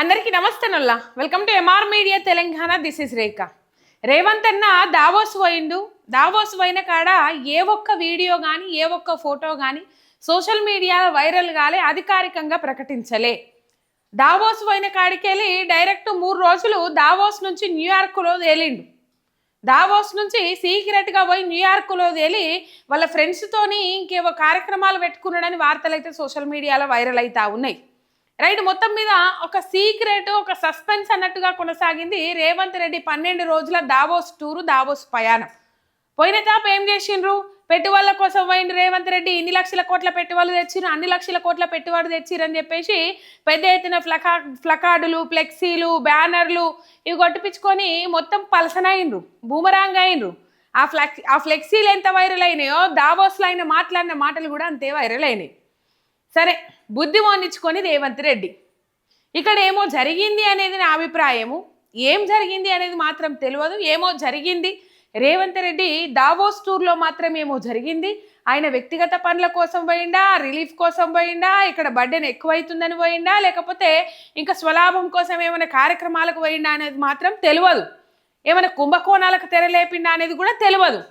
అందరికీ నమస్తేనల్లా welcome to MR media Telangana. This is Rekha. Revanth అన్న దావోస్ పోయిండు. దావోస్ పోయిన కాడ ఏ ఒక్క వీడియో కానీ ఏ ఒక్క ఫోటో కానీ సోషల్ మీడియాలో వైరల్ కాలే, అధికారికంగా ప్రకటించలే. దావోస్ పోయిన కాడికి వెళ్ళి డైరెక్ట్ 3 రోజులు దావోస్ నుంచి న్యూయార్క్లో తేలిండు. దావోస్ నుంచి సీక్రెట్గా పోయి న్యూయార్క్లో తేలి వాళ్ళ ఫ్రెండ్స్తోని ఇంకేవో కార్యక్రమాలు పెట్టుకున్నాడని వార్తలు అయితే సోషల్ మీడియాలో వైరల్ అవుతా ఉన్నాయి. రైట్, మొత్తం మీద ఒక సీక్రెట్, ఒక సస్పెన్స్ అన్నట్టుగా కొనసాగింది రేవంత్ రెడ్డి 12 రోజుల దావోస్ టూరు, దావోస్ ప్రయాణం. పోయిన తాప ఏం చేసిండ్రు? పెట్టుబడుల కోసం పోయిండు రేవంత్ రెడ్డి. ఇన్ని లక్షల కోట్ల పెట్టుబడులు తెచ్చిరు, అన్ని లక్షల కోట్ల పెట్టుబడి తెచ్చిరు అని చెప్పేసి పెద్ద ఎత్తున ఫ్లకార్డులు, ఫ్లెక్సీలు, బ్యానర్లు ఇవి కొట్టిపించుకొని మొత్తం పలసనైండ్రు, బూమరాంగ్ అయినరు. ఆ ఫ్లెక్సీలు ఎంత వైరల్ అయినాయో దావోస్లో ఆయన మాట్లాడిన మాటలు కూడా అంతే వైరల్ అయినాయి. సరే, బుద్ధి మోనించుకొని రేవంత్ రెడ్డి ఇక్కడ ఏమో జరిగింది అనేది నా అభిప్రాయము. ఏం జరిగింది అనేది మాత్రం తెలియదు. ఏమో జరిగింది. రేవంత్ రెడ్డి దావోస్ టూర్లో మాత్రం ఏమో జరిగింది. ఆయన వ్యక్తిగత పనుల కోసం పోయిండా, రిలీఫ్ కోసం పోయిండా, ఇక్కడ బర్డెన్ ఎక్కువైతుందని పోయిండా, లేకపోతే ఇంకా స్వలాభం కోసం ఏమైనా కార్యక్రమాలకు పోయిండా అనేది మాత్రం తెలియదు. ఏమైనా కుంభకోణాలకు తెరలేపిండా అనేది కూడా తెలియదు.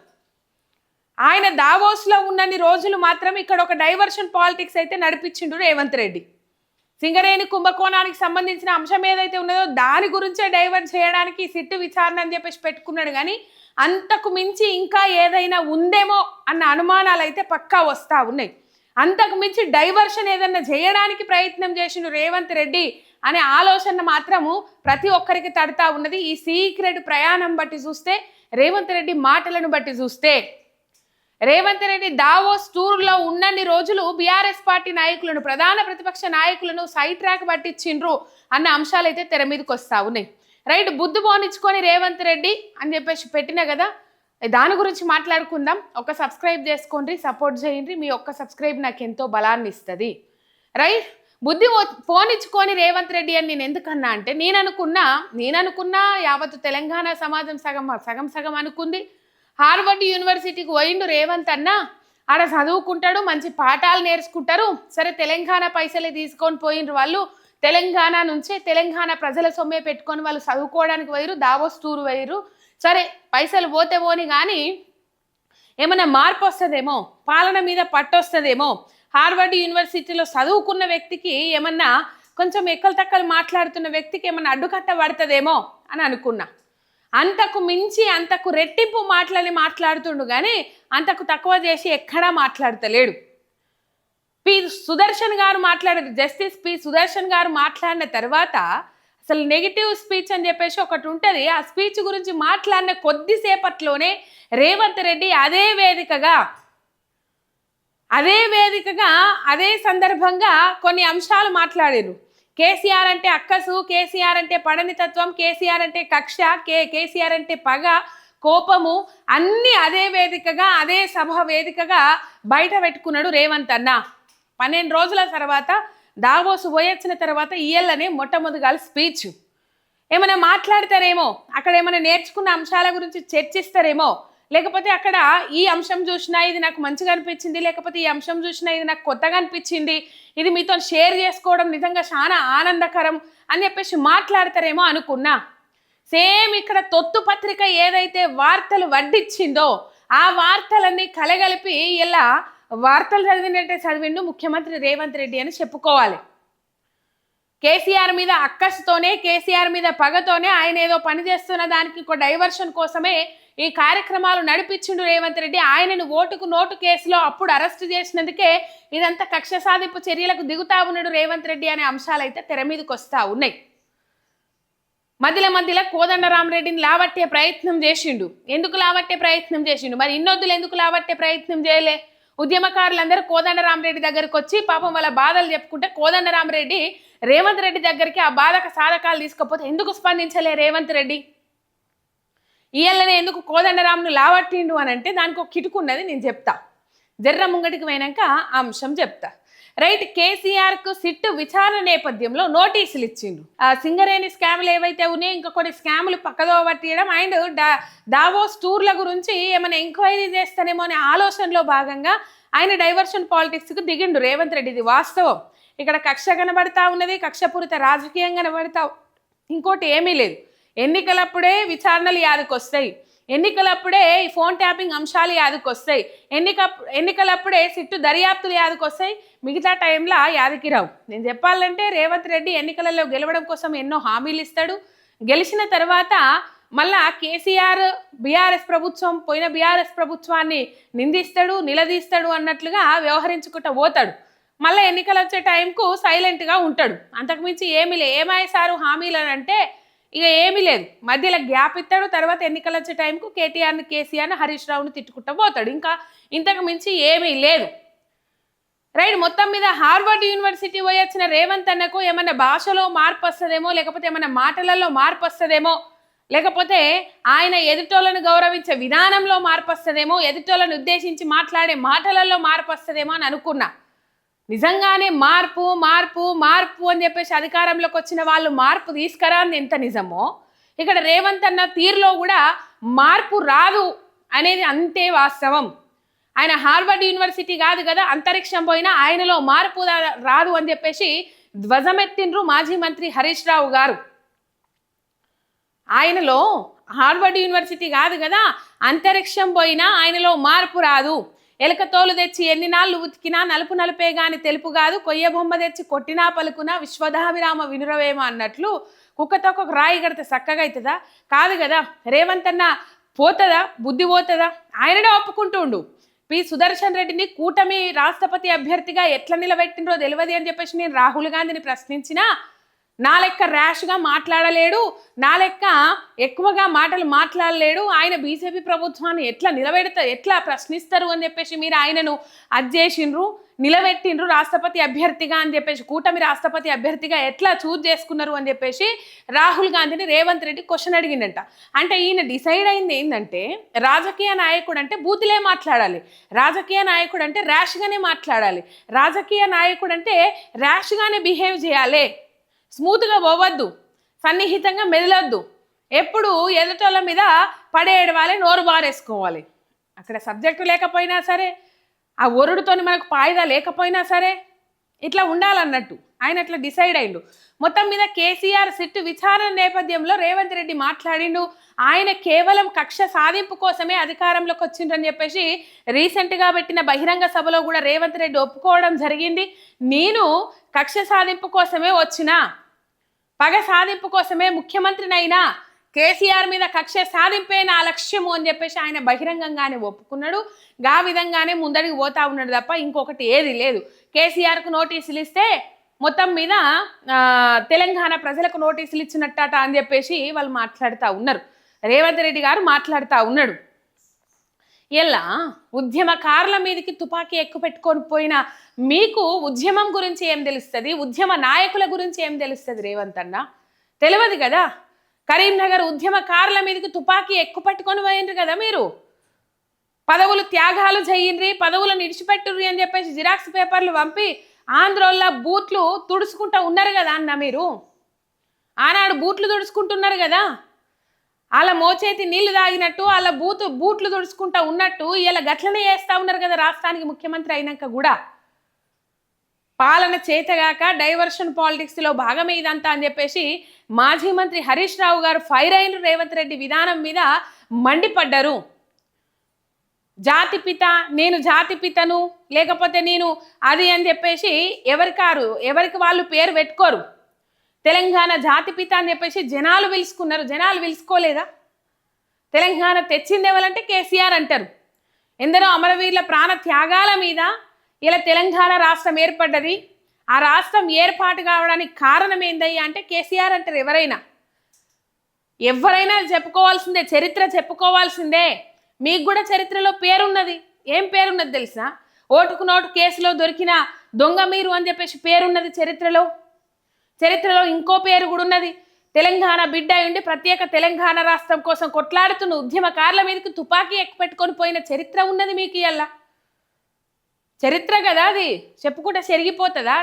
ఆయన దావోస్లో ఉన్నన్ని రోజులు మాత్రం ఇక్కడ ఒక డైవర్షన్ పాలిటిక్స్ అయితే నడిపించిండు రేవంత్ రెడ్డి. సింగరేణి కుంభకోణానికి సంబంధించిన అంశం ఏదైతే ఉన్నదో దాని గురించే డైవర్ట్ చేయడానికి సిట్టు విచారణ అని చెప్పేసి పెట్టుకున్నాడు. కానీ అంతకు మించి ఇంకా ఏదైనా ఉందేమో అన్న అనుమానాలు అయితే పక్కా వస్తూ ఉన్నాయి. అంతకు మించి డైవర్షన్ ఏదన్నా చేయడానికి ప్రయత్నం చేసిండు రేవంత్ రెడ్డి అనే ఆలోచన మాత్రము ప్రతి ఒక్కరికి తడుతూ ఉన్నది. ఈ సీక్రెట్ ప్రయాణం బట్టి చూస్తే, రేవంత్ రెడ్డి మాటలను బట్టి చూస్తే, రేవంత్ రెడ్డి దావోస్ టూర్లో ఉన్నన్ని రోజులు బీఆర్ఎస్ పార్టీ నాయకులను, ప్రధాన ప్రతిపక్ష నాయకులను సైడ్ ట్రాక్ పట్టించిండ్రు అన్న అంశాలు అయితే తెర మీదకి వస్తూ ఉన్నాయి. రైట్, బుద్ధి పోనిచ్చుకొని రేవంత్ రెడ్డి అని చెప్పేసి పెట్టినా కదా, దాని గురించి మాట్లాడుకుందాం. ఒక సబ్స్క్రైబ్ చేసుకోండి, సపోర్ట్ చేయండి. మీ ఒక్క సబ్స్క్రైబ్ నాకు ఎంతో బలాన్ని ఇస్తుంది. రైట్, బుద్ధి పోనిచ్చుకొని రేవంత్ రెడ్డి అని నేను ఎందుకన్నా అంటే, నేననుకున్నా యావత్ తెలంగాణ సమాజం సగం అనుకుంది. హార్వర్డ్ యూనివర్సిటీకి పోయిండు రేవంత్ అన్న, ఆడ చదువుకుంటాడు, మంచి పాఠాలు నేర్చుకుంటారు. సరే, తెలంగాణ పైసలే తీసుకొని పోయిండ్రు వాళ్ళు. తెలంగాణ నుంచే తెలంగాణ ప్రజల సొమ్మే పెట్టుకొని వాళ్ళు చదువుకోవడానికి పోయిరు, దావోస్ టూర్ పోయిరు. సరే, పైసలు పోతే పోని కానీ ఏమైనా మార్పు వస్తుందేమో, పాలన మీద పట్టు వస్తుందేమో, హార్వర్డ్ యూనివర్సిటీలో చదువుకున్న వ్యక్తికి ఏమన్నా కొంచెం ఎక్కలు తక్కలు మాట్లాడుతున్న వ్యక్తికి ఏమన్నా అడ్డుకట్ట పడుతుందేమో అని అనుకున్నా. అంతకు మించి అంతకు రెట్టింపు మాటలని మాట్లాడుతుండు కానీ అంతకు తక్కువ చేసి ఎక్కడా మాట్లాడతలేడు. సుదర్శన్ గారు మాట్లాడారు, జస్టిస్ సుదర్శన్ గారు మాట్లాడిన తర్వాత అసలు నెగిటివ్ స్పీచ్ అని చెప్పేసి ఒకటి ఉంటుంది. ఆ స్పీచ్ గురించి మాట్లాడిన కొద్దిసేపట్లోనే రేవంత్ రెడ్డి అదే వేదికగా అదే సందర్భంగా కొన్ని అంశాలు మాట్లాడారు. కేసీఆర్ అంటే అక్కసు, కేసీఆర్ అంటే పడనితత్వం, కేసీఆర్ అంటే కక్ష, కేసీఆర్ అంటే పగ, కోపము, అన్నీ అదే వేదికగా, అదే సభ వేదికగా బయట పెట్టుకున్నాడు రేవంత్ అన్న. 12 రోజుల తర్వాత దావోసు పోయొచ్చిన తర్వాత ఇయ్యలనే మొట్టమొదటిగా స్పీచ్ ఏమైనా మాట్లాడతారేమో, అక్కడ ఏమైనా నేర్చుకున్న అంశాల గురించి చర్చిస్తారేమో, లేకపోతే అక్కడ ఈ అంశం చూసినా ఇది నాకు మంచిగా అనిపించింది, లేకపోతే ఈ అంశం చూసినా ఇది నాకు కొత్తగా అనిపించింది, ఇది మీతో షేర్ చేసుకోవడం నిజంగా చాలా ఆనందకరం అని చెప్పేసి మాట్లాడతారేమో అనుకున్నా. సేమ్ ఇక్కడ తొత్తు పత్రిక ఏదైతే వార్తలు వడ్డిచ్చిందో ఆ వార్తలన్నీ కలగలిపి ఇలా వార్తలు చదివినట్టే చదివిండు ముఖ్యమంత్రి రేవంత్ రెడ్డి అని చెప్పుకోవాలి. కేసీఆర్ మీద అక్కసుతోనే, కేసీఆర్ మీద పగతోనే ఆయన ఏదో పని చేస్తున్న దానికి ఇంకో డైవర్షన్ కోసమే ఈ కార్యక్రమాలు నడిపించిండు రేవంత్ రెడ్డి. ఆయనను ఓటుకు నోటు కేసులో అప్పుడు అరెస్ట్ చేసినందుకే ఇదంతా కక్ష సాధింపు చర్యలకు దిగుతా ఉన్నాడు రేవంత్ రెడ్డి అనే అంశాలు అయితే తెర మీదకి వస్తూ ఉన్నాయి. మధ్యలో కోదండరామరెడ్డిని లావట్టే ప్రయత్నం చేసిండు. ఎందుకు లావట్టే ప్రయత్నం చేసిండు? మరి ఇన్నొద్దులు ఎందుకు లావట్టే ప్రయత్నం చేయలే? ఉద్యమకారులందరూ కోదండరామరెడ్డి దగ్గరికి వచ్చి పాపం వాళ్ళ బాధలు చెప్పుకుంటే కోదండరామరెడ్డి రేవంత్ రెడ్డి దగ్గరికి ఆ బాధక సాధకాలు తీసుకపోతే ఎందుకు స్పందించలే రేవంత్ రెడ్డి? ఇయ్యలనే ఎందుకు కోదండరామును లావట్టిండు అని అంటే దానికి ఒక కిటుకున్నది, నేను చెప్తా. జర్ర ముంగటికి పోయినాక ఆ అంశం చెప్తా. రైట్, కేసీఆర్కు సిట్టు విచారణ నేపథ్యంలో నోటీసులు ఇచ్చిండు. ఆ సింగరేణి స్కాములు ఏవైతే ఉన్నాయో ఇంకా కొన్ని స్కాములు పక్కదో పట్టియడం అండ్ దావోస్ టూర్ల గురించి ఏమైనా ఎంక్వైరీ చేస్తానేమో అనే ఆలోచనలో భాగంగా ఆయన డైవర్షన్ పాలిటిక్స్కి దిగిండు రేవంత్ రెడ్డి. ఇది వాస్తవం. ఇక్కడ కక్ష కనబడతా ఉన్నది, కక్షపూరిత రాజకీయం కనబడతా, ఇంకోటి ఏమీ లేదు. ఎన్నికలప్పుడే విచారణలు యాదకొస్తాయి, ఎన్నికలప్పుడే ఈ ఫోన్ ట్యాపింగ్ అంశాలు యాదకొస్తాయి, ఎన్నికలప్పుడే సిట్టు దర్యాప్తులు యాదకొస్తాయి, మిగతా టైంలో యాదకిరావు. నేను చెప్పాలంటే రేవంత్ రెడ్డి ఎన్నికలలో గెలవడం కోసం ఎన్నో హామీలు ఇస్తాడు. గెలిచిన తర్వాత మళ్ళా కేసీఆర్ బీఆర్ఎస్ ప్రభుత్వం, పోయిన బీఆర్ఎస్ ప్రభుత్వాన్ని నిందిస్తాడు, నిలదీస్తాడు అన్నట్లుగా వ్యవహరించుకుంటూ పోతాడు. మళ్ళీ ఎన్నికలు వచ్చే టైంకు సైలెంట్గా ఉంటాడు. అంతకుమించి ఏమీ లేదు. ఏమాయిసారు హామీలు అని అంటే ఇక ఏమీ లేదు. మధ్యలో గ్యాప్ ఇస్తాడు. తర్వాత ఎన్నికలు వచ్చే టైంకు కేటీఆర్ని, కేసీఆర్ని, హరీష్ రావుని తిట్టుకుంటూ పోతాడు. ఇంకా ఇంతకు మించి ఏమీ లేదు. రైట్. మొత్తం మీద హార్వర్డ్ యూనివర్సిటీ పోయి వచ్చిన రేవంత్ అన్నకు ఏమన్నా భాషలో మార్పు వస్తుందేమో, లేకపోతే ఏమన్నా మాటలలో మార్పు వస్తుందేమో, లేకపోతే ఆయన ఎదుటోళ్ళను గౌరవించే విధానంలో మార్పు వస్తుందేమో, ఎదుటోళ్ళను ఉద్దేశించి మాట్లాడే మాటలలో మార్పు వస్తుందేమో అని అనుకున్నా. నిజంగానే మార్పు మార్పు మార్పు అని చెప్పేసి అధికారంలోకి వచ్చిన వాళ్ళు మార్పు తీసుకురాని ఎంత నిజమో, ఇక్కడ రేవంత్ అన్న తీరులో కూడా మార్పు రాదు అనేది అంతే వాస్తవం. ఆయన హార్వర్డ్ యూనివర్సిటీ కాదు కదా, అంతరిక్షం పోయినా ఆయనలో మార్పు రాదు అని చెప్పేసి ధ్వజమెత్తిండ్రు మాజీ మంత్రి హరీష్ రావు గారు. ఆయనలో హార్వర్డ్ యూనివర్సిటీ కాదు కదా, అంతరిక్షం పోయినా ఆయనలో మార్పు రాదు. ఎలకతోలు తెచ్చి ఎన్ని నాళ్ళు ఉతికినా నలుపు నలుపే గాని తెలుపు కాదు, కొయ్య బొమ్మ తెచ్చి కొట్టినా పలుకునా విశ్వధావిరామ వినురవేమ అన్నట్లు కుక్కతో ఒక రాయి కడితే చక్కగా అవుతుందా? కాదు కదా. రేవంత్ అన్న పోతుందా? బుద్ధి పోతుందా? ఆయననే ఒప్పుకుంటుండు. పి సుదర్శన్ రెడ్డిని కూటమి రాష్ట్రపతి అభ్యర్థిగా ఎట్లా నిలబెట్టినరో తెలియదు అని చెప్పేసి నేను రాహుల్ గాంధీని ప్రశ్నించినా, నా లెక్క ర్యాష్గా మాట్లాడలేడు, నా లెక్క ఎక్కువగా మాటలు మాట్లాడలేడు, ఆయన బీజేపీ ప్రభుత్వాన్ని ఎట్లా ఎట్లా ప్రశ్నిస్తారు అని చెప్పేసి మీరు ఆయనను అజ్జేసిండ్రు, నిలబెట్టిండ్రు రాష్ట్రపతి అభ్యర్థిగా అని చెప్పేసి, కూటమి రాష్ట్రపతి అభ్యర్థిగా ఎట్లా చూజ్ చేసుకున్నారు అని చెప్పేసి రాహుల్ గాంధీని రేవంత్ రెడ్డి క్వశ్చన్ అడిగిందంట. అంటే ఈయన డిసైడ్ అయింది ఏంటంటే, రాజకీయ నాయకుడు అంటే బూతులే మాట్లాడాలి, రాజకీయ నాయకుడు అంటే ర్యాష్గానే మాట్లాడాలి, రాజకీయ నాయకుడు అంటే ర్యాష్గానే బిహేవ్ చేయాలి, స్మూత్గా పోవద్దు, సన్నిహితంగా మెదలొద్దు, ఎప్పుడు ఎదుటోళ్ళ మీద పడేయడవాలి, నోరు బారేసుకోవాలి. అక్కడ సబ్జెక్టు లేకపోయినా సరే, ఆ ఒరుడుతోని మనకు పాయిదా లేకపోయినా సరే ఇట్లా ఉండాలన్నట్టు ఆయన అట్లా డిసైడ్ అయిండు. మొత్తం మీద కేసీఆర్ సిట్టు విచారణ నేపథ్యంలో రేవంత్ రెడ్డి మాట్లాడిండు. ఆయన కేవలం కక్ష సాధింపు కోసమే అధికారంలోకి వచ్చిండ్రని చెప్పేసి రీసెంట్గా పెట్టిన బహిరంగ సభలో కూడా రేవంత్ రెడ్డి ఒప్పుకోవడం జరిగింది. నేను కక్ష సాధింపు కోసమే వచ్చినా, పగ సాధింపు కోసమే ముఖ్యమంత్రినైనా, కేసీఆర్ మీద కక్ష సాధింపే నా లక్ష్యము అని చెప్పేసి ఆయన బహిరంగంగానే ఒప్పుకున్నాడు. గా విధంగానే ముందడికి పోతా ఉన్నాడు తప్ప ఇంకొకటి ఏది లేదు. కేసీఆర్కు నోటీసులు ఇస్తే మొత్తం మీద తెలంగాణ ప్రజలకు నోటీసులు ఇచ్చినట్టట అని చెప్పేసి వాళ్ళు మాట్లాడుతూ ఉన్నారు. రేవంత్ రెడ్డి గారు మాట్లాడుతూ ఉన్నాడు. ఇలా ఉద్యమకారుల మీదకి తుపాకీ ఎక్కుపెట్టుకొని పోయిన మీకు ఉద్యమం గురించి ఏం తెలుస్తుంది? ఉద్యమ నాయకుల గురించి ఏం తెలుస్తుంది? రేవంత్ అన్న తెలియదు కదా. కరీంనగర్ ఉద్యమకారుల మీదకి తుపాకీ ఎక్కుపెట్టుకొని పోయిండ్రు కదా మీరు. పదవులు త్యాగాలు చేయండి, పదవులను ఇడిచిపెట్టుర్రి అని చెప్పేసి జిరాక్స్ పేపర్లు పంపి ఆంధ్రోళ్ళ బూట్లు తుడుచుకుంటూ ఉన్నారు కదా అన్న. మీరు ఆనాడు బూట్లు తుడుచుకుంటున్నారు కదా, వాళ్ళ మోచేతి నీళ్లు తాగినట్టు వాళ్ళ బూట్లు తుడుచుకుంటా ఉన్నట్టు ఇలా గట్లనే చేస్తూ ఉన్నారు కదా రాష్ట్రానికి ముఖ్యమంత్రి అయినాక కూడా. పాలన చేతగాక డైవర్షన్ పాలిటిక్స్లో భాగమే ఇదంతా అని చెప్పేసి మాజీ మంత్రి హరీష్ రావు గారు ఫైర్ అయిన రేవంత్ రెడ్డి విధానం మీద మండిపడ్డారు. జాతిపిత, నేను జాతిపితను, లేకపోతే నేను అది అని చెప్పేసి ఎవరికి వాళ్ళు పేరు పెట్టుకోరు. తెలంగాణ జాతిపిత అని చెప్పేసి జనాలు పిలుచుకున్నారు. జనాలు పిలుచుకోలేదా? తెలంగాణ తెచ్చింది ఎవరంటే కేసీఆర్ అంటారు. ఎందరో అమరవీరుల ప్రాణ త్యాగాల మీద ఇలా తెలంగాణ రాష్ట్రం ఏర్పడ్డది. ఆ రాష్ట్రం ఏర్పాటు కావడానికి కారణం ఏందయ్యా అంటే కేసీఆర్ అంటారు. ఎవరైనా చెప్పుకోవాల్సిందే, చరిత్ర చెప్పుకోవాల్సిందే. మీకు కూడా చరిత్రలో పేరున్నది. ఏం పేరున్నది తెలుసా? ఓటుకు నోటు కేసులో దొరికిన దొంగ మీరు అని చెప్పేసి పేరున్నది చరిత్రలో. చరిత్రలో ఇంకో పేరు కూడా ఉన్నది. తెలంగాణ బిడ్డ ఉండి ప్రత్యేక తెలంగాణ రాష్ట్రం కోసం కొట్లాడుతున్న ఉద్యమకారుల మీదకి తుపాకీ ఎక్కుపెట్టుకొని పోయిన చరిత్ర ఉన్నది మీకు. ఇయ్యాల చరిత్ర కదా అది, చెప్పుకుంటే చెరిగిపోతుందా?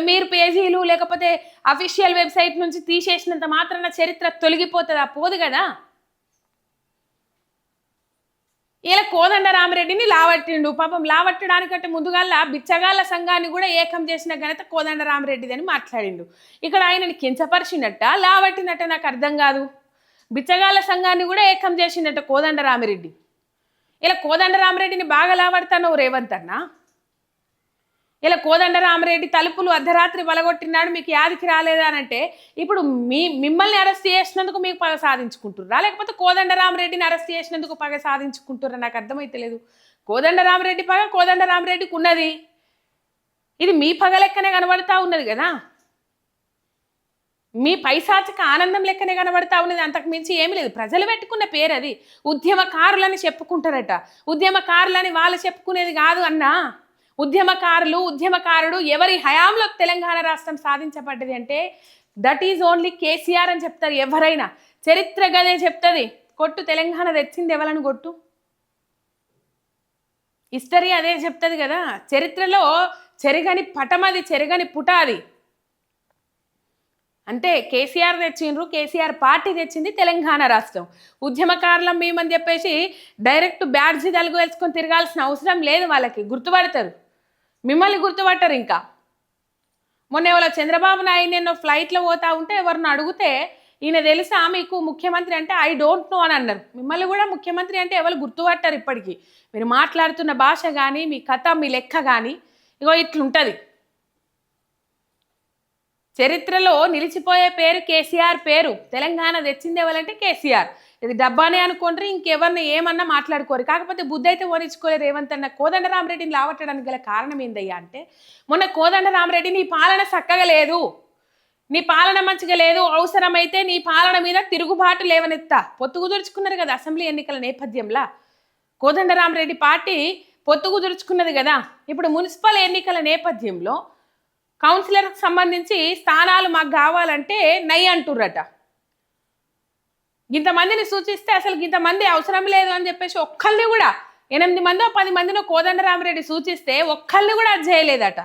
మీరు పేజీలు లేకపోతే అఫీషియల్ వెబ్సైట్ నుంచి తీసేసినంత మాత్రాన చరిత్ర తొలగిపోతుందా? పోదు కదా. ఇలా కోదండ రామిరెడ్డిని లావట్టిండు. పాపం లావట్టడానికంటే ముందుగాల బిచ్చగాళ్ళ సంఘాన్ని కూడా ఏకం చేసిన ఘనత కోదండ రామిరెడ్డిది అని మాట్లాడిండు. ఇక్కడ ఆయనని కించపరిచినట్ట లావట్టినట్ట నాకు అర్థం కాదు. బిచ్చగాళ్ళ సంఘాన్ని కూడా ఏకం చేసినట్ట కోదండ రామిరెడ్డి. ఇలా కోదండ రామిరెడ్డిని బాగా లావడతాను రేవంత్ అన్న. ఇలా కోదండ రామిరెడ్డి తలుపులు అర్ధరాత్రి వలగొట్టినాడు, మీకు యాదికి రాలేదా అని అంటే ఇప్పుడు మిమ్మల్ని అరెస్ట్ చేసినందుకు మీకు పగ సాధించుకుంటుర్రా, లేకపోతే కోదండ రామిరెడ్డిని అరెస్ట్ చేసినందుకు పగ సాధించుకుంటుర్రా? నాకు అర్థమైతలేదు. కోదండ రామిరెడ్డి పగ కోదండ రామిరెడ్డికి ఉన్నది, ఇది మీ పగ లెక్కనే కనబడతా ఉన్నది కదా, మీ పైశాచిక ఆనందం లెక్కనే కనబడతా ఉన్నది. అంతకు మించి ఏమీ లేదు. ప్రజలు పెట్టుకున్న పేరు అది. ఉద్యమకారులని చెప్పుకుంటారట. ఉద్యమకారులని వాళ్ళు చెప్పుకునేది కాదు అన్నా. ఉద్యమకారుడు ఎవరి హయాంలో తెలంగాణ రాష్ట్రం సాధించబడ్డది అంటే దట్ ఈజ్ ఓన్లీ కేసీఆర్ అని చెప్తారు ఎవరైనా. చరిత్ర గదే చెప్తుంది. కొట్టు తెలంగాణ తెచ్చింది ఎవలను కొట్టు, హిస్టరీ అదే చెప్తుంది కదా. చరిత్రలో చెరగని పటమది, చెరగని పుట అది. అంటే కేసీఆర్ తెచ్చిండ్రు, కేసీఆర్ పార్టీ తెచ్చింది తెలంగాణ రాష్ట్రం. ఉద్యమకారులం మేమని చెప్పేసి డైరెక్ట్ బ్యాడ్జి తలుగు వేసుకొని తిరగాల్సిన అవసరం లేదు. వాళ్ళకి గుర్తుపడతారు, మిమ్మల్ని గుర్తుపట్టరు. ఇంకా మొన్న ఎవరో చంద్రబాబు నాయుడు నేను ఫ్లైట్లో పోతా ఉంటే ఎవరిని అడిగితే ఈయన తెలుసా మీకు ముఖ్యమంత్రి అంటే ఐ డోంట్ నో అని అన్నారు. మిమ్మల్ని కూడా ముఖ్యమంత్రి అంటే ఎవరు గుర్తుపట్టారు ఇప్పటికీ. మీరు మాట్లాడుతున్న భాష కానీ మీ కథ మీ లెక్క కానీ ఇగో ఇట్లుంటుంది. చరిత్రలో నిలిచిపోయే పేరు కేసీఆర్ పేరు. తెలంగాణ తెచ్చింది ఎవరంటే కేసీఆర్. ఇది డబ్బానే అనుకోండి, ఇంకెవరిని ఏమన్నా మాట్లాడుకోరు. కాకపోతే బుద్ధి అయితే ఓనించుకోలేరు రేవంత్ అన్న. కోదండ రామిరెడ్డిని లావట్టడానికి గల కారణం ఏందయ్యా అంటే మొన్న కోదండ రామిరెడ్డి నీ పాలన చక్కగా లేదు, నీ పాలన మంచిగా లేదు, అవసరమైతే నీ పాలన మీద తిరుగుబాటు లేవనెత్తా పొత్తు కుదుర్చుకున్నారు కదా అసెంబ్లీ ఎన్నికల నేపథ్యంలో. కోదండ రామిరెడ్డి పార్టీ పొత్తు కుదుర్చుకున్నది కదా. ఇప్పుడు మున్సిపల్ ఎన్నికల నేపథ్యంలో కౌన్సిలర్కి సంబంధించి స్థానాలు మాకు కావాలంటే నై అంటుర్రట. ఇంతమందిని సూచిస్తే అసలు ఇంతమంది అవసరం లేదు అని చెప్పేసి ఒక్కళ్ళని కూడా 8 మందో 10 మందినో కోదండ రామిరెడ్డి సూచిస్తే ఒక్కళ్ళని కూడా అది చేయలేదట.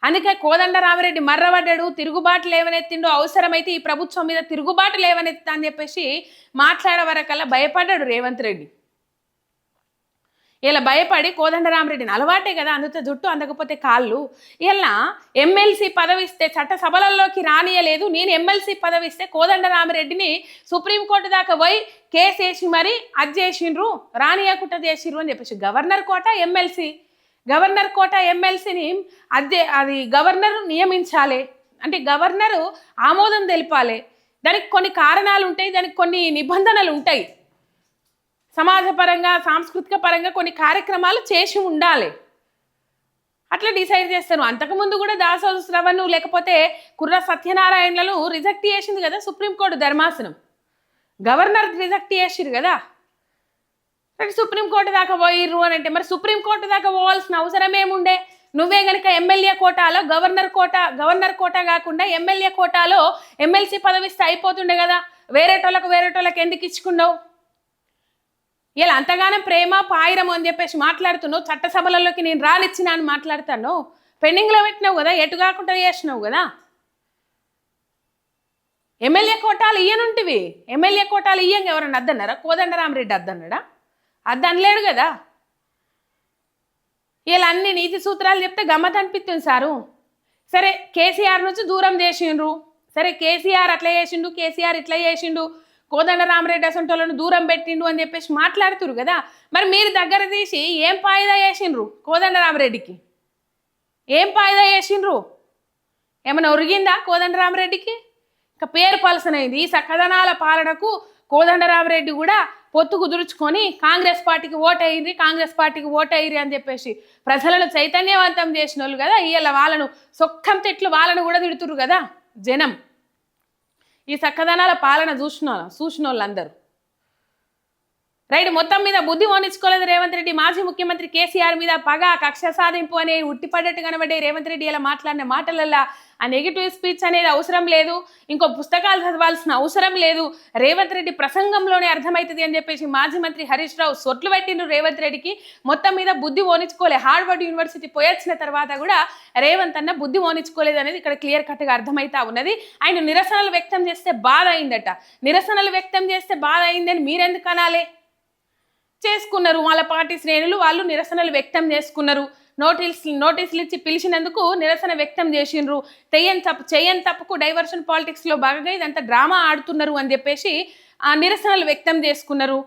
అందుకే కోదండ రామిరెడ్డి మర్రబడ్డాడు, తిరుగుబాటు లేవనెత్తిండు, అవసరమైతే ఈ ప్రభుత్వం మీద తిరుగుబాటు లేవనెత్తా అని చెప్పేసి మాట్లాడే వరకల్లా భయపడ్డాడు రేవంత్ రెడ్డి. ఇలా భయపడి కోదండ రామిరెడ్డిని అలవాటే కదా, అందుతో జుట్టు అందకపోతే కాళ్ళు. ఇలా ఎమ్మెల్సీ పదవి ఇస్తే చట్టసభలలోకి రానియలేదు. నేను ఎమ్మెల్సీ పదవి ఇస్తే కోదండ రామిరెడ్డిని సుప్రీంకోర్టు దాకా పోయి కేసు వేసి మరి అది చేసిండ్రు, రానియకుండా చేసిండ్రు అని చెప్పేసి గవర్నర్ కోట ఎమ్మెల్సీని అది గవర్నర్ నియమించాలి. అంటే గవర్నరు ఆమోదం తెలిపాలి. దానికి కొన్ని కారణాలు ఉంటాయి, దానికి కొన్ని నిబంధనలు ఉంటాయి. సమాజపరంగా సాంస్కృతిక పరంగా కొన్ని కార్యక్రమాలు చేసి ఉండాలి. అట్లా డిసైడ్ చేస్తాను. అంతకుముందు కూడా దాసోజు శ్రవణ్ లేకపోతే కుర్ర సత్యనారాయణలను రిజెక్ట్ చేసింది కదా సుప్రీంకోర్టు ధర్మాసనం. గవర్నర్ రిజెక్ట్ చేసిరు కదా, సుప్రీంకోర్టు దాకా పోయిర్రు అని అంటే మరి సుప్రీంకోర్టు దాకా పోవాల్సిన అవసరం ఏముండే? నువ్వే కనుక ఎమ్మెల్యే కోటాలో గవర్నర్ కోటా కాకుండా ఎమ్మెల్యే కోటాలో ఎమ్మెల్సీ పదవి ఇస్తే అయిపోతుండే కదా. వేరేటోళ్ళకి ఎందుకు ఇచ్చుకున్నావు? ఇలా అంతగానం ప్రేమ పాయిరం అని చెప్పేసి మాట్లాడుతున్నావు. చట్టసభలలోకి నేను రానిచ్చినా అని మాట్లాడుతాను. పెండింగ్లో పెట్టినావు కదా, ఎటు కాకుండా చేసినావు కదా. ఎమ్మెల్యే కోటాలు ఇయ్యనుంటివి. ఎమ్మెల్యే కోటాలు ఇయ్యంగా ఎవరన్నా అద్దన్నారా? కోదండ రామిరెడ్డి అద్దన్నాడా? అద్దనలేడు కదా. ఇలా అన్ని నీతి సూత్రాలు చెప్తే గమ్మత్ అనిపిస్తుంది సారు. సరే కేసీఆర్ నుంచి దూరం చేసిండ్రు, సరే కేసీఆర్ అట్లా చేసిండు, కేసీఆర్ ఇట్లా చేసిండు, కోదండ రామిరెడ్డి అసంటోళ్ళను దూరం పెట్టిండు అని చెప్పేసి మాట్లాడుతురు కదా. మరి మీరు దగ్గర తీసి ఏం పాయిదా చేసిండ్రు? కోదండ రామిరెడ్డికి ఏం పాయిదా చేసిండ్రు? ఏమైనా ఒరిగిందా కోదండ రామిరెడ్డికి? ఇంకా పేరు పలసనైంది. ఈ సకదనాల పాలనకు కోదండ రామిరెడ్డి కూడా పొత్తు కుదుర్చుకొని కాంగ్రెస్ పార్టీకి ఓటయ్యిరి అని చెప్పేసి ప్రజలను చైతన్యవంతం చేసిన వాళ్ళు కదా. ఇవాళ వాళ్ళను సొక్కం తిట్లు వాళ్ళను కూడా తిడుతురు కదా జనం. ఈ చక్కదనాల పాలన చూసిన వాళ్ళందరూ రైట్. మొత్తం మీద బుద్ధి ఓనించుకోలేదు రేవంత్ రెడ్డి. మాజీ ముఖ్యమంత్రి కేసీఆర్ మీద పగ, కక్ష సాధింపు అనే ఉట్టిపడ్డట్టు కనబడే రేవంత్ రెడ్డి ఇలా మాట్లాడిన మాటలల్లో ఆ నెగిటివ్ స్పీచ్ అనేది అవసరం లేదు, ఇంకో పుస్తకాలు చదవాల్సిన అవసరం లేదు. రేవంత్ రెడ్డి ప్రసంగంలోనే అర్థమవుతుంది అని చెప్పేసి మాజీ మంత్రి హరీష్ రావు సొట్లు పెట్టిండ్రు రేవంత్ రెడ్డికి. మొత్తం మీద బుద్ధి ఓనించుకోలే. హార్వర్డ్ యూనివర్సిటీ పోయొచ్చిన తర్వాత కూడా రేవంత్ అన్న బుద్ధి ఓనించుకోలేదు అనేది ఇక్కడ క్లియర్ కట్గా అర్థమవుతా ఉన్నది. ఆయన నిరసనలు వ్యక్తం చేస్తే బాధ అయిందట. నిరసనలు వ్యక్తం చేస్తే బాధ అయిందని మీరెందుకు అనాలి? చేసుకున్నారు. వాళ్ళ పార్టీ శ్రేణులు వాళ్ళు నిరసనలు వ్యక్తం చేసుకున్నారు. నోటీసులు ఇచ్చి పిలిచినందుకు నిరసన వ్యక్తం చేసిండ్రు. చేయని తప్పుకు డైవర్షన్ పాలిటిక్స్లో భాగంగా ఇదంతా డ్రామా ఆడుతున్నారు అని చెప్పేసి ఆ నిరసనలు వ్యక్తం చేసుకున్నారు.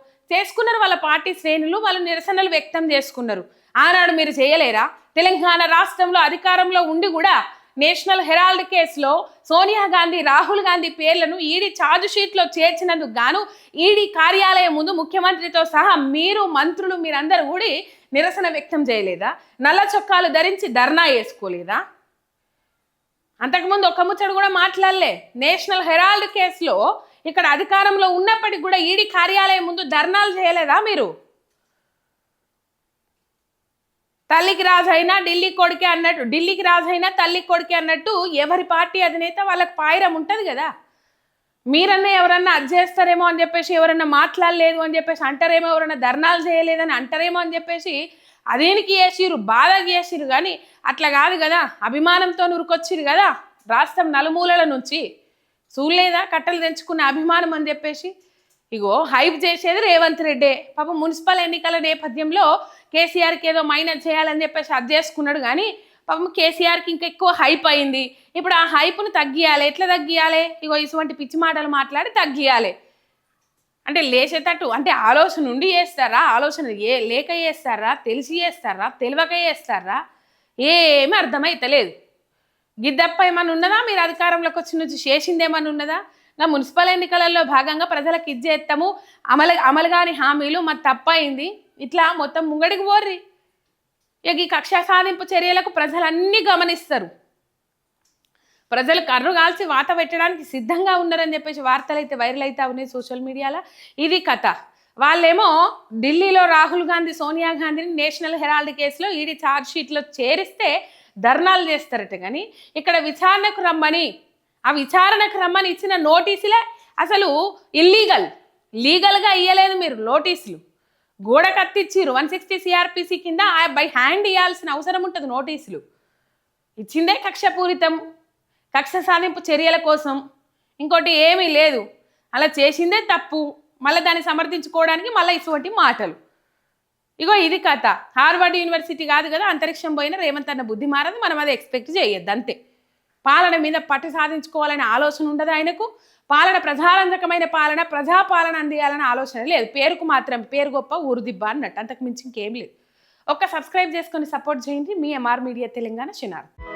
వాళ్ళ పార్టీ శ్రేణులు వాళ్ళు నిరసనలు వ్యక్తం చేసుకున్నారు. ఆనాడు మీరు చేయలేరా? తెలంగాణ రాష్ట్రంలో అధికారంలో ఉండి కూడా నేషనల్ హెరాల్డ్ కేసులో సోనియా గాంధీ, రాహుల్ గాంధీ పేర్లను ఈడీ ఛార్జ్ షీట్లో చేర్చినందుకు గాను ఈడీ కార్యాలయం ముందు ముఖ్యమంత్రితో సహా మీరు మంత్రులు మీరందరూ కూడా నిరసన వ్యక్తం చేయలేదా? నల్ల చొక్కాలు ధరించి ధర్నా చేసుకోలేదా? అంతకుముందు ఒక ముచ్చడు కూడా మాట్లాడలే. నేషనల్ హెరాల్డ్ కేసులో ఇక్కడ అధికారంలో ఉన్నప్పటికీ కూడా ఈడీ కార్యాలయం ముందు ధర్నాలు చేయలేదా మీరు? తల్లికి రాజైనా ఢిల్లీకి రాజైనా తల్లి కొడుకే అన్నట్టు ఎవరి పార్టీ అధినేత వాళ్ళకి పాయిరం ఉంటుంది కదా. మీరన్నా ఎవరన్నా అది చేస్తారేమో అని చెప్పేసి, ఎవరన్నా మాట్లాడలేదు అని చెప్పేసి అంటారేమో, ఎవరన్నా ధర్నాలు చేయలేదని అంటారేమో అని చెప్పేసి అదేనికి చేసిరు, బాధకి చేసిరు. కానీ అట్లా కాదు కదా, అభిమానంతో ఉరికొచ్చిరు కదా రాష్ట్రం నలుమూలల నుంచి. చూడలేదా కట్టలు తెంచుకున్న అభిమానం అని చెప్పేసి? ఇగో హైప్ చేసేది రేవంత్ రెడ్డే. పాపం మున్సిపల్ ఎన్నికల నేపథ్యంలో కేసీఆర్కి ఏదో మైనస్ చేయాలని చెప్పేసి అది చేసుకున్నాడు. కానీ పాపం కేసీఆర్కి ఇంకా ఎక్కువ హైప్ అయింది. ఇప్పుడు ఆ హైప్ను తగ్గియాలి. ఎట్లా తగ్గియాలి? ఇగో ఇటువంటి పిచ్చి మాటలు మాట్లాడి తగ్గియాలి. అంటే లేచేటట్టు అంటే ఆలోచన ఉండి చేస్తారా? ఆలోచన లేక చేస్తారా? తెలిసి చేస్తారా? తెలియక చేస్తారా? ఏమీ అర్థమైతలేదు. గిద్దప్ప ఏమన్నా ఉన్నదా? మీరు అధికారంలోకి వచ్చి నుంచి చేసింది ఏమన్నా ఉన్నదా? నా మున్సిపల్ ఎన్నికలలో భాగంగా ప్రజలకు ఇచ్చేస్తాము, అమలు కాని హామీలు మాకు తప్పైంది, ఇట్లా మొత్తం ముంగడికి పోర్రి. ఇక ఈ కక్ష సాధింపు చర్యలకు ప్రజలన్నీ గమనిస్తారు. ప్రజలు కర్రు కాల్చి వాత పెట్టడానికి సిద్ధంగా ఉన్నారని చెప్పేసి వార్తలు అయితే వైరల్ అయితే ఉన్నాయి సోషల్ మీడియాలో. ఇది కథ. వాళ్ళేమో ఢిల్లీలో రాహుల్ గాంధీ, సోనియా గాంధీని నేషనల్ హెరాల్డ్ కేసులో ఈడీ ఛార్జ్ షీట్లో చేరిస్తే ధర్నాలు చేస్తారట. కానీ ఇక్కడ విచారణకు రమ్మని ఇచ్చిన నోటీసులే అసలు లీగల్గా ఇయ్యలేదు. మీరు నోటీసులు గోడ కత్తిచ్చిరు. 160 CRPC కింద బై హ్యాండ్ ఇవ్వాల్సిన అవసరం ఉంటుంది. నోటీసులు ఇచ్చిందే కక్షపూరితం, కక్ష సాధింపు చర్యల కోసం, ఇంకోటి ఏమీ లేదు. అలా చేసిందే తప్పు. మళ్ళీ దాన్ని సమర్థించుకోవడానికి మళ్ళీ ఇటువంటి మాటలు. ఇగో ఇది కథ. హార్వర్డ్ యూనివర్సిటీ కాదు కదా అంతరిక్షం పోయిన రేవంత్ అన్న బుద్ధి మారదు. మనం అది ఎక్స్పెక్ట్ చేయొద్దు అంతే. పాలన మీద పట్టు సాధించుకోవాలనే ఆలోచన ఉండదు ఆయనకు. ప్రజారంజకమైన పాలన, ప్రజాపాలన అందియాలనే ఆలోచన లేదు. పేరుకు మాత్రం పేరు గొప్ప ఊరు దిబ్బ అన్నట్టు, అంతకు మించి ఇంకేం లేదు. ఒక్క సబ్స్క్రైబ్ చేసుకొని సపోర్ట్ చేయండి. మీ ఎంఆర్ మీడియా తెలంగాణ చిన్నారు.